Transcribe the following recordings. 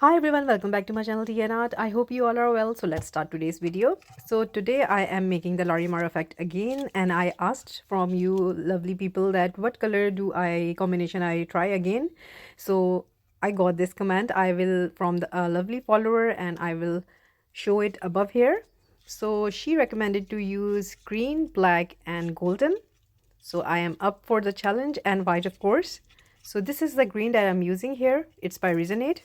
Hi everyone, welcome back to my channel Tea&Art. I hope you all are well. So let's start today's video. So today I am making the Larimar effect again, and I asked from you lovely people that what color combination I try again. So I got this comment. I will from the lovely follower, and I will show it above here. So she recommended to use green, black and golden. So I am up for the challenge, and white of course. So this is the green that I'm using here. It's by Resin.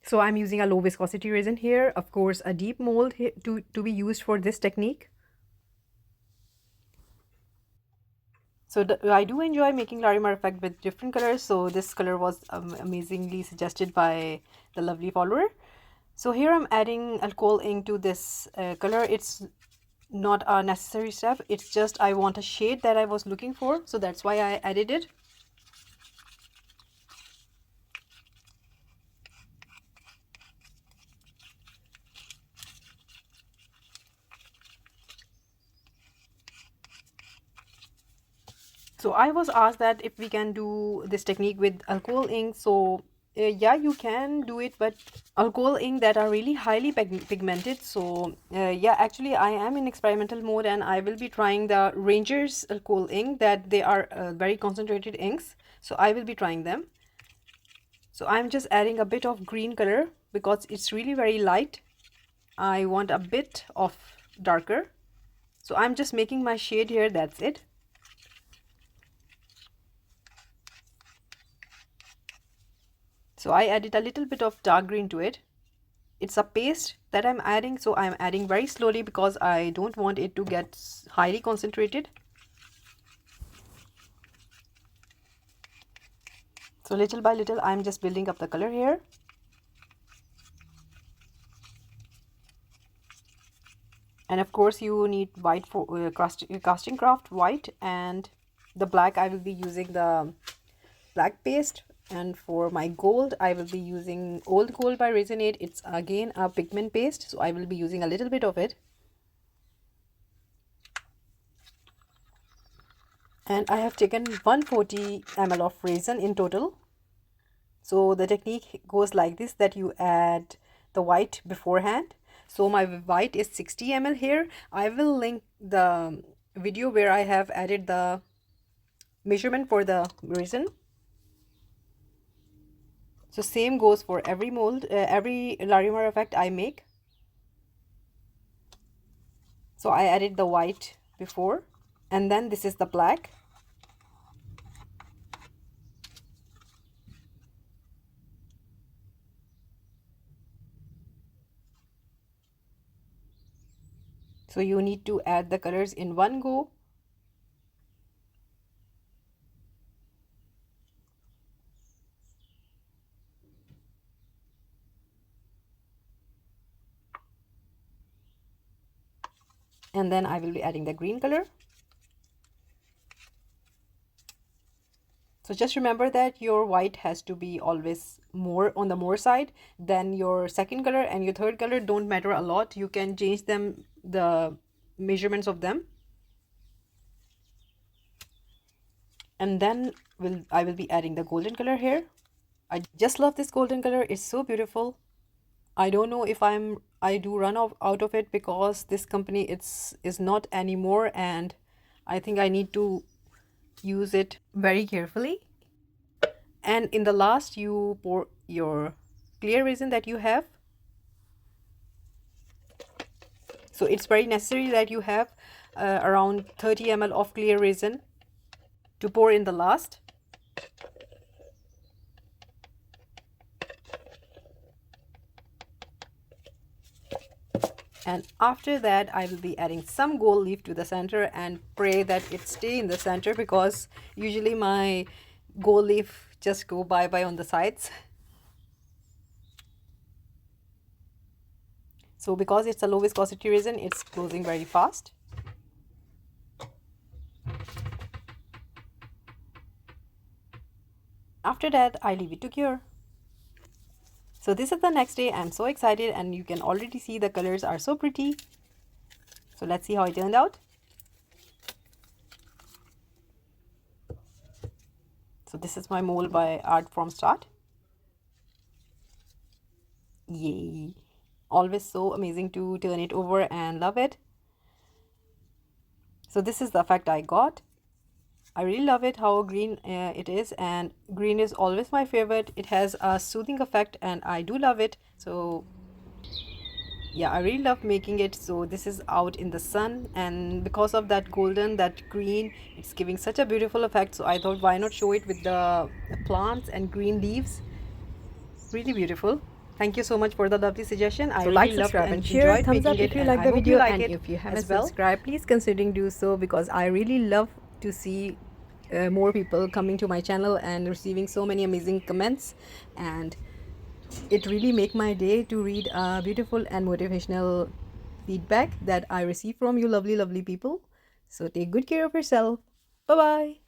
So I'm using a low viscosity resin here, of course a deep mold to be used for this technique. So I do enjoy making Larimar effect with different colors. So this color was amazingly suggested by the lovely follower. So here I'm adding alcohol ink to this color. It's not a necessary step. It's just I want a shade that I was looking for. So that's why I added it. So I was asked that if we can do this technique with alcohol ink. So yeah, you can do it, but alcohol ink that are really highly pigmented. So yeah, actually I am in experimental mode, and I will be trying the Ranger's alcohol ink that they are very concentrated inks. So I will be trying them. So I'm just adding a bit of green color because it's really very light. I want a bit of darker. So I'm just making my shade here, that's it. So I added a little bit of dark green to it. It's a paste that I'm adding, so I'm adding very slowly because I don't want it to get highly concentrated. So little by little I'm just building up the color here. And of course you need white for casting craft white, and the black I will be using the black paste. And for my gold I will be using old gold by Resin. It's again a pigment paste, so I will be using a little bit of it. And I have taken 140 ml of resin in total. So the technique goes like this, that you add the white beforehand. So my white is 60 ml here. I will link the video where I have added the measurement for the resin. So same goes for every mold, every Larimar effect I make. So I added the white before, and then this is the black. So you need to add the colors in one go. And then I will be adding the green color. So just remember that your white has to be always more on the more side than your second color, and your third color don't matter a lot. You can change them, the measurements of them. And then I will be adding the golden color here. I just love this golden color. It's so beautiful. I don't know if I do run out of it because this company is not anymore, and I think I need to use it very carefully. And in the last you pour your clear resin that you have. So it's very necessary that you have around 30 ml of clear resin to pour in the last. And after that I will be adding some gold leaf to the center and pray that it stay in the center, because usually my gold leaf just go bye-bye on the sides. So because it's a low viscosity resin, it's closing very fast. After that I leave it to cure. So this is the next day. I'm so excited, and you can already see the colors are so pretty. So let's see how it turned out. So this is my mold by Art from Start. Yay! Always so amazing to turn it over and love it. So this is the effect I got. I really love it how green it is, and green is always my favorite. It has a soothing effect and I do love it. So yeah, I really love making it. So this is out in the sun, and because of that golden, that green, it's giving such a beautiful effect. So I thought, why not show it with the plants and green leaves. Really beautiful. Thank you so much for the lovely suggestion. I really like, loved subscribe, and and share. enjoyed Thumbs up making if it, you and like I the hope video, you like and it if you haven't as well. subscribed, please considering do so, because I really love to see more people coming to my channel and receiving so many amazing comments, and it really make my day to read beautiful and motivational feedback that I receive from you lovely people. So take good care of yourself. Bye bye.